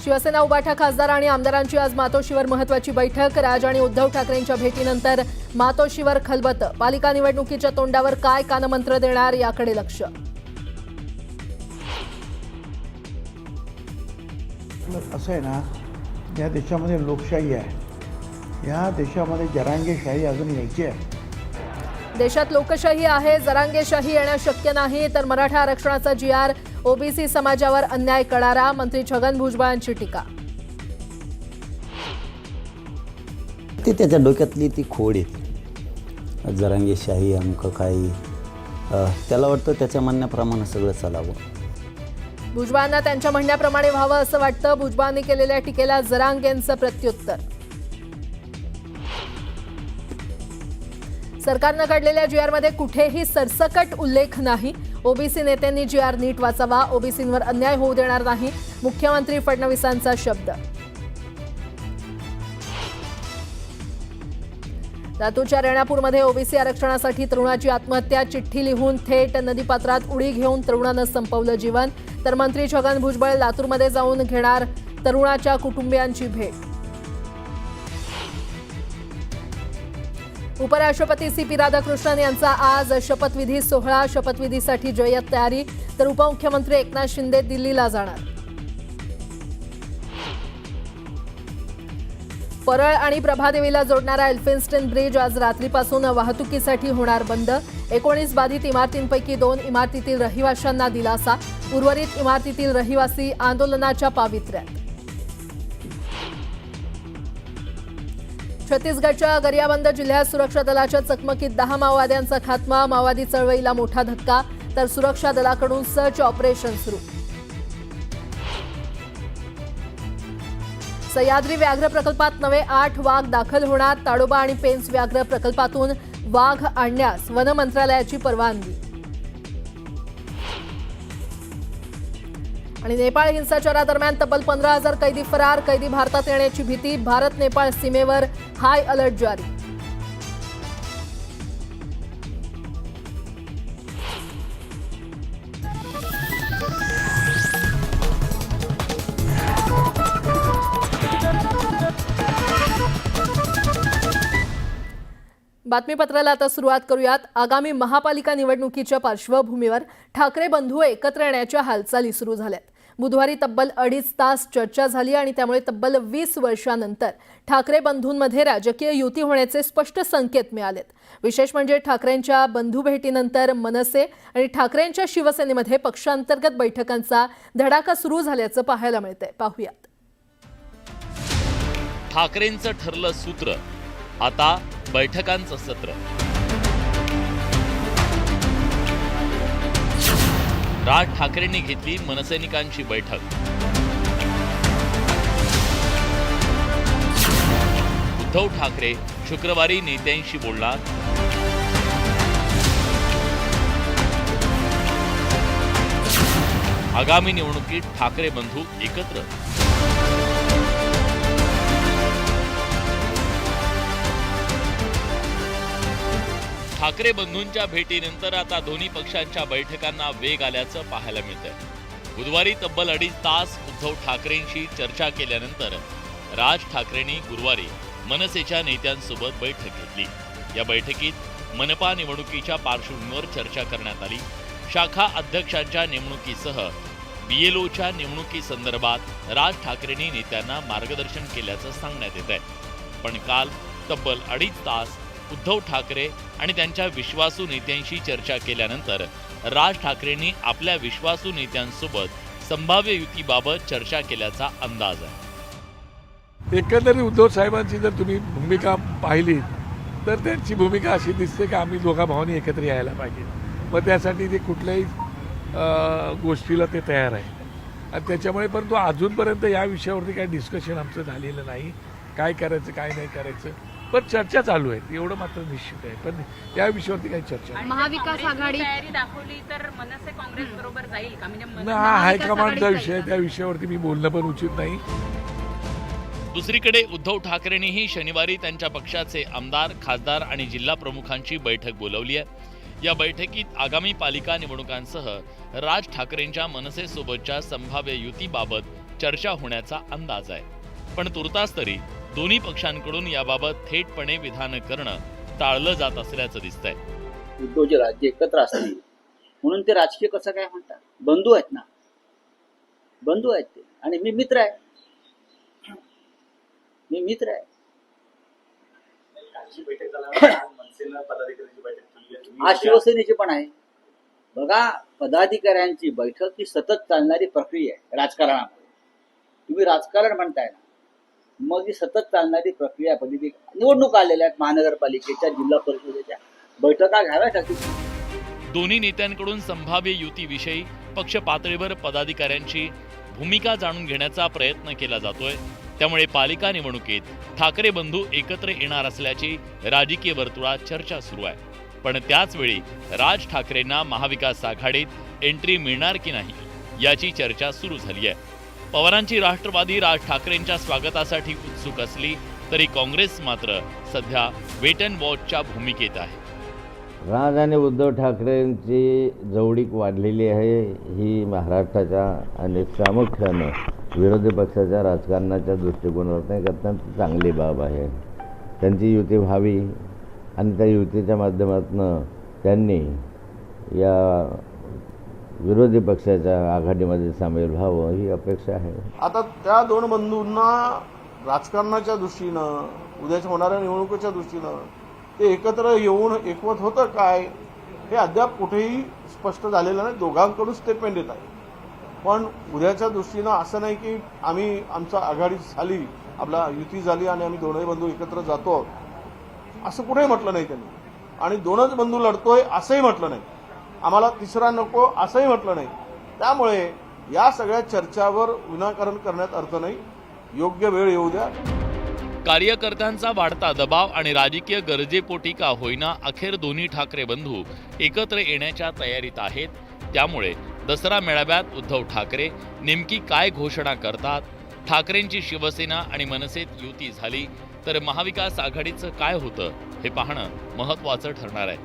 शिवसेना उबाठा खासदार आणि आमदारांची आज मातोश्रीवर महत्त्वाची बैठक। राज आणि उद्धव ठाकरेंच्या भेटीनंतर मातोश्रीवर खलबत। पालिका निवडणुकीच्या तोंडावर काय कानमंत्र देणार याकडे लक्ष। असं आहे ना, या देशामध्ये लोकशाही आहे, या देशामध्ये जरांगेशाही अजून यायची आहे। देशात लोकशाही आहे, जरांगेशाही येणं शक्य नाही, तर मराठा आरक्षणाचा GR, ओबीसी समाजावर अन्याय करणारा। मंत्री छगन भुजबळांची टीका। ते त्याच्या डोक्यातली ती खोड येते, जरांगेशाही अंक काही, त्याला वाटतं त्याच्या म्हणण्याप्रमाणे सगळं चालावं। भुजबळांना त्यांच्या म्हणण्याप्रमाणे व्हावं असं वाटतं। भुजबळांनी केलेल्या टीकेला जरांगेंचं प्रत्युत्तर। सरकारनं काढलेल्या GR मध्ये कुठेही सरसकट उल्लेख नाही। ओबीसी नेत्यांनी GR नीट वाचावा, ओबीसींवर अन्याय होऊ देणार नाही, मुख्यमंत्री फडणवीसांचा शब्द। लातूरच्या रेणापूरमध्ये ओबीसी आरक्षणासाठी तरुणाची आत्महत्या। चिठ्ठी लिहून थेट नदीपात्रात उडी घेऊन तरुणानं संपवलं जीवन। तर मंत्री छगन भुजबळ लातूरमध्ये जाऊन घेणार तरुणाच्या कुटुंबियांची भेट। उपराष्ट्रपती CP राधाकृष्णन यांचा आज शपथविधी सोहळा। शपथविधीसाठी जय्यत तयारी, तर उपमुख्यमंत्री एकनाथ शिंदे दिल्लीला जाणार। परळ आणि प्रभादेवीला जोडणारा एल्फिन्स्टन ब्रिज आज रात्रीपासून वाहतुकीसाठी होणार बंद। 19 बाधित इमारतींपैकी 2 इमारतीतील रहिवाशांना दिलासा, उर्वरित इमारतीतील रहिवासी आंदोलनाच्या पावित्र्यात। छत्तीसगडच्या गरियाबंद जिल्ह्यात सुरक्षा दलाच्या चकमकीत 10 माओवाद्यांचा खात्मा। माओवादी चळवळीला मोठा धक्का, तर सुरक्षा दलाकडून सर्च ऑपरेशन सुरू। सह्याद्री व्याघ्र प्रकल्पात नवे 8 वाघ दाखल होणार। ताडोबा आणि पेंच व्याघ्र प्रकल्पातून वाघ आणण्यास वन मंत्रालयाची परवानगी। आणि नेपाळ हिंसाचारादरम्यान तब्बल 15,000 कैदी फरार। कैदी भारतात येण्याची भीती, भारत नेपाळ सीमेवर हाय अलर्ट जारी। बातमीपत्राला आता सुरुवात करूयात। आगामी महापालिका निवडणुकीच्या पार्श्वभूमीवर ठाकरे बंधू एकत्र येण्याच्या हालचाली सुरू झाल्यात। बुधवारी तब्बल 2.5 तास चर्चा झाली आणि त्यामुळे तब्बल 20 वर्षांनंतर ठाकरे बंधूंमध्ये राजकीय युती होण्याचे स्पष्ट संकेत मिळालेत। विशेष म्हणजे ठाकरेंच्या बंधू भेटीनंतर मनसे आणि ठाकरेंच्या शिवसेनेमध्ये पक्षांतर्गत बैठकांचा धडाका सुरू झाल्याचं पाहायला मिळतंय। पाहूयात। ठाकरेंचं ठरलं सूत्र, आता बैठकांचं सत्र। राज ठाकरेंनी घेतली मनसैनिकांची बैठक। उद्धव ठाकरे शुक्रवारी नेत्यांशी बोलणार। आगामी निवडणुकीत ठाकरे बंधू एकत्र। ठाकरे बंधूंच्या भेटीनंतर आता दोन्ही पक्षांच्या बैठकांना वेग आल्याचं पाहायला मिळतंय। बुधवारी तब्बल 2.5 तास उद्धव ठाकरेंशी चर्चा केल्यानंतर राज ठाकरेंनी गुरुवारी मनसेच्या नेत्यांसोबत बैठक घेतली। या बैठकीत मनपा निवडणुकीच्या पार्श्वभूमीवर चर्चा करण्यात आली। शाखा अध्यक्षांच्या नेमणुकीसह BLOच्या निवडणुकीसंदर्भात राज ठाकरेंनी नेत्यांना मार्गदर्शन केल्याचं सांगण्यात येत आहे। पण काल तब्बल 2.5 तास उद्धव ठाकरे आणि त्यांच्या विश्वासू नेत्यांशी चर्चा केल्यानंतर राज ठाकरेंनी आपल्या विश्वासू नेत्यांसोबत संभाव्य युतीबाबत चर्चा केल्याचा अंदाज आहे। एकंदरीत उद्धव साहेबांची जर तुम्ही भूमिका पाहिली तर त्यांची भूमिका अशी दिसते की आम्ही दोघा भावांनी एकत्र यायला पाहिजे। मग त्यासाठी ते कुठल्याही गोष्टीला ते तयार आहे आणि त्याच्यामुळे परंतु अजूनपर्यंत या विषयावरती काही डिस्कशन आमचं झालेलं नाही, काय करायचं काय नाही करायचं, पण चर्चा चालू आहे एवढं मात्र निश्चित आहे। पण या विषयावरती काही चर्चा नाही। महाविकास आघाडी तयारी दाखवली तर मनसे काँग्रेस बरोबर जाईल का? म्हणजे हा हायकमांडचा विषय, त्या विषयावरती मी बोलणं पण उचित नाही। दुसरीकडे उद्धव ठाकरेंनीही शनिवारी त्यांच्या पक्षाचे आमदार, खासदार आणि जिल्हा प्रमुखांची बैठक बोलावली आहे। या बैठकीत आगामी पालिका निवडणुकांसह राज ठाकरेंच्या मनसेसोबतच्या संभाव्य युतीबाबत चर्चा होण्याचा अंदाज आहे. पण तुर्तास तरी दोन्ही पक्षांकडून याबाबत थेटपणे विधान करणं टाळलं जात असल्याचं दिसतंय. उद्धवचे राज्य एकत्र असतील म्हणून ते राजकीय कसं काय म्हणतात? बंधू आहेत ना, बंधू आहेत ते. आणि मी मित्र आहे, आज शिवसेनेची पण आहे. बघा, पदाधिकाऱ्यांची बैठक ही सतत चालणारी प्रक्रिया आहे राजकारणामध्ये. तुम्ही राजकारण म्हणताय ना, मग ही सतत चालणारी प्रक्रिया. निवडणूक आलेल्या आहेत, महानगरपालिकेच्या, जिल्हा परिषदेच्या, बैठका घ्याव्या लागतील. दोन्ही नेत्यांकडून संभाव्य युतीविषयी पक्ष पातळीवर पदाधिकाऱ्यांची भूमिका जाणून घेण्याचा प्रयत्न केला जातोय. त्यामुळे पालिका निवडणुकीत ठाकरे बंधू एकत्र येणार असल्याची राजकीय वर्तुळात चर्चा सुरू आहे. पण त्याचवेळी राज ठाकरेंना महाविकास आघाडीत एंट्री मिळणार की नाही याची चर्चा सुरू झाली आहे. पवारांची राष्ट्रवादी राज ठाकरेंच्या स्वागतासाठी उत्सुक असली तरी काँग्रेस मात्र सध्या वेट अँड वॉचच्या भूमिकेत आहे. राज आणि उद्धव ठाकरेंची जवळीक वाढलेली आहे ही महाराष्ट्राच्या आणि प्रामुख्यानं विरोधी पक्षाच्या राजकारणाच्या दृष्टिकोनातून एक अत्यंत चांगली बाब आहे. त्यांची युती व्हावी आणि त्या युतीच्या माध्यमातून त्यांनी या विरोधी पक्षाच्या आघाडीमध्ये सामील व्हावं ही अपेक्षा आहे. आता त्या दोन बंधूंना राजकारणाच्या दृष्टीनं, उद्याच्या होणाऱ्या निवडणुकीच्या दृष्टीनं ते एकत्र येऊन एकवट होतं काय हे अद्याप कुठेही स्पष्ट झालेलं नाही. दोघांकडून स्टेटमेंट येत आहे. पण उद्याच्या दृष्टीनं असं नाही की आम्ही आमचा आघाडी झाली, आपला युती झाली आणि आम्ही दोनही बंधू एकत्र जातो असं कुठेही म्हटलं नाही त्यांनी. आणि दोनच बंधू लढतोय असंही म्हटलं नाही. आम्हाला तिसरा नको असंही म्हटलं नाही. त्यामुळे या सगळ्या चर्चावर विनाकारण करण्यात अर्थ नाही. योग्य वेळ येऊ द्या. कार्यकर्त्यांचा वाढता दबाव आणि राजकीय गरजेपोटी का होईना अखेर दोन्ही ठाकरे बंधू एकत्र येण्याच्या तयारीत आहेत. त्यामुळे दसरा मेळाव्यात उद्धव ठाकरे नेमकी काय घोषणा करतात, ठाकरेंची शिवसेना आणि मनसेत युती झाली तर महाविकास आघाडीचं काय होतं हे पाहणं महत्त्वाचं ठरणार आहे.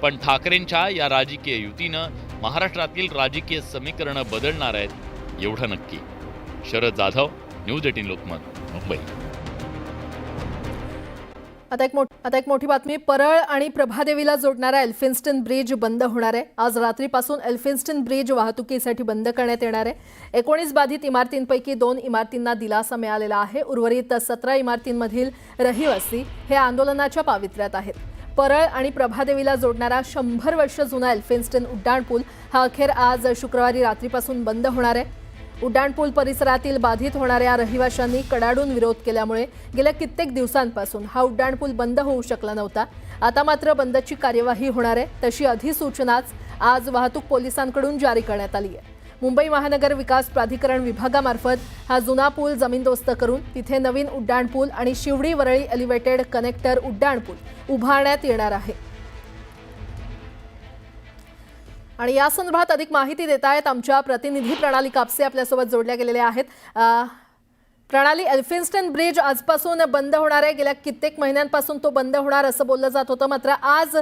पण ठाकरेंच्या या राजकीय युतीनं महाराष्ट्रातील राजकीय समीकरणं बदलणार आहेत एवढं नक्की. शरद जाधव, न्यूज 18 लोकमत, मुंबई. आता एक मोठी बातमी. परळ आणि प्रभादेवीला जोडणारा एल्फिन्स्टन ब्रिज बंद होणार आहे. आज रात्रीपासून एल्फिन्स्टन ब्रिज वाहतुकीसाठी बंद करण्यात येणार आहे. 19 बाधित इमारतींपैकी 2 इमारतींना दिलासा मिळालेला आहे. उर्वरित 17 इमारतींमधील रहिवासी हे आंदोलनाच्या पावित्र्यात आहेत. परळ आणि प्रभादेवीला जोडणारा 100 वर्ष जुना एल्फिन्स्टन उड्डाणपूल हा अखेर आज शुक्रवारी रात्रीपासून बंद होणार आहे. उड्डाणपूल परिसरातील बाधित होणाऱ्या रहिवाशांनी कडाडून विरोध केल्यामुळे गेल्या कित्येक दिवसांपासून हा उड्डाणपूल बंद होऊ शकला नव्हता. आता मात्र बंदची कार्यवाही होणार आहे. तशी अधिसूचनाच आज वाहतूक पोलिसांकडून जारी करण्यात आली आहे. मुंबई महानगर विकास प्राधिकरण विभागामार्फत हा जुना पूल जमीनदोस्त करून तिथे नवीन उड्डाणपूल आणि शिवडी वरळी एलिव्हेटेड कनेक्टर उड्डाणपूल उभारण्यात येणार आहे. आणि या संदर्भात अधिक माहिती देत आहेत आमच्या प्रतिनिधी प्रणाली कापसे आपल्यासोबत जोडल्या गेलेल्या आहेत. प्रणाली, एल्फिन्स्टन ब्रिज आजपासून बंद होणार आहे. गेल्या कित्येक महिन्यांपासून तो बंद होणार असं बोललं जात होतं, मात्र आज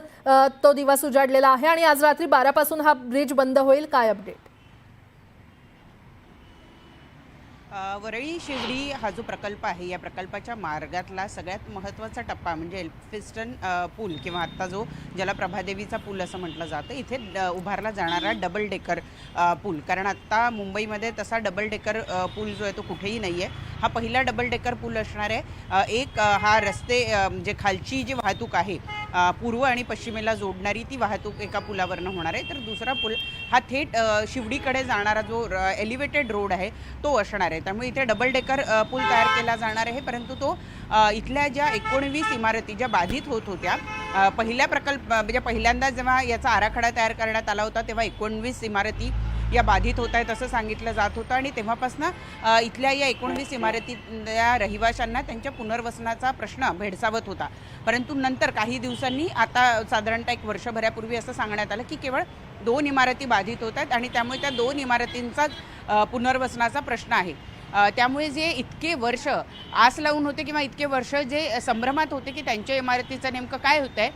तो दिवस उजाडलेला आहे आणि आज रात्री 12 पासून हा ब्रिज बंद होईल. काय अपडेट? वरळी शिवडी हा जो प्रकल्प आहे या प्रकल्पाच्या मार्गातला सगळ्यात महत्त्वाचा टप्पा म्हणजे एल्फिन्स्टन पूल किंवा आत्ता जो ज्याला प्रभादेवीचा पूल असं म्हटलं जातं, इथे उभारला जाणारा डबल डेकर पूल. कारण आत्ता मुंबईमध्ये तसा डबल डेकर पूल जो आहे तो कुठेही नाही आहे. हा पहिला डबल डेकर पूल असणार आहे. एक हा रस्ते म्हणजे खालची जी वाहतूक आहे पूर्व आणि पश्चिमेला जोडणारी ती वाहतूक एका पुलावरनं होणार आहे. तर दुसरा पूल हा थेट शिवडीकडे जाणारा जो एलिव्हेटेड रोड आहे तो असणार आहे. त्यामुळे इथे डबल डेकर पूल तयार केला जाणार आहे. परंतु तो इथल्या ज्या 19 इमारती ज्या बाधित होत होत्या पहिल्या म्हणजे पहिल्यांदा जेव्हा याचा आराखडा तयार करण्यात आला होता तेव्हा 19 इमारती या बाधित होत आहेत असं सांगितलं जात होतं आणि तेव्हापासून इथल्या या 19 इमारतीतल्या रहिवाशांना त्यांच्या पुनर्वसनाचा प्रश्न भेडसावत होता. परंतु नंतर काही दिवसांनी आता साधारणतः 1 वर्षभरापूर्वी असं सांगण्यात आलं की केवळ 2 इमारती बाधित होत आहेत आणि त्यामुळे त्या 2 इमारतींचा पुनर्वसनाचा प्रश्न आहे. त्यामुळे जे इतके वर्ष आस लावून होते किंवा इतके वर्ष जे संभ्रमात होते की त्यांच्या इमारतीचं नेमकं काय होतं आहे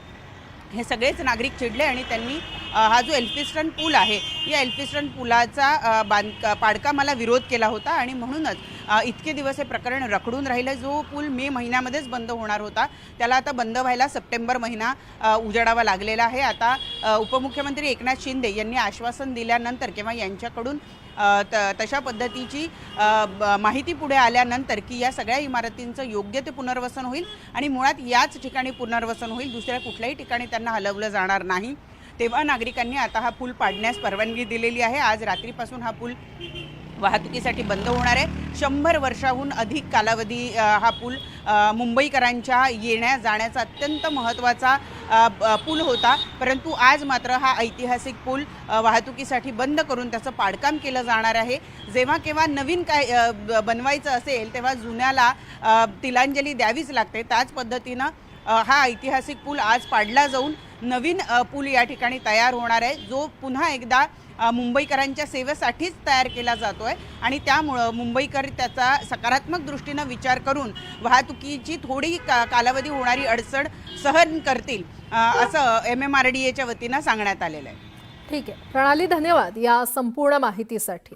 हे सगळेच नागरिक चिडले आणि त्यांनी हा जो एल्फिस्टन पूल आहे या एल्फिस्टन पुलाचा पाडकामाला विरोध केला होता आणि म्हणूनच इतके दिवस हे प्रकरण रखडून राहिलं. जो पूल मे महिन्यामध्येच बंद होणार होता त्याला आता बंद व्हायला सप्टेंबर महिना उजाडावा लागलेला आहे. आता उपमुख्यमंत्री एकनाथ शिंदे यांनी आश्वासन दिल्यानंतर किंवा यांच्याकडून तशा पद्धतीची माहिती पुढे आल्यानंतर की या सगळ्या इमारतींचं योग्य ते पुनर्वसन होईल आणि मुळात याच ठिकाणी पुनर्वसन होईल, दुसऱ्या कुठल्याही ठिकाणी त्यांना हलवलं जाणार नाही, तेव्हा नागरिकांनी आता हा पूल पाडण्यास परवानगी दिलेली आहे. आज रात्रीपासून हा पूल वाहतुकीसाठी बंद होणार आहे. 100 वर्षाहून अधिक कालावधी हा पूल मुंबईकरांच्या येण्या जाण्याचा अत्यंत महत्त्वाचा पूल होता, परंतु आज मात्र हा ऐतिहासिक पूल वाहतुकीसाठी बंद करून त्याचं पाडकाम केलं जाणार आहे. जेव्हा केव्हा नवीन काय बनवायचं असेल तेव्हा जुन्याला तिलांजली द्यावीच लागते. त्याच पद्धतीनं हा ऐतिहासिक पूल आज पाडला जाऊन नवीन पूल या ठिकाणी तयार होणार आहे, जो पुन्हा एकदा मुंबईकरांच्या सेवेसाठीच तयार केला जातो आहे आणि त्यामुळं मुंबईकर त्याचा सकारात्मक दृष्टीनं विचार करून वाहतुकीची थोडी कालावधी होणारी अडचण सहन करतील असं MMRDAच्या वतीनं सांगण्यात आलेलं आहे. ठीक आहे प्रणाली, धन्यवाद या संपूर्ण माहितीसाठी.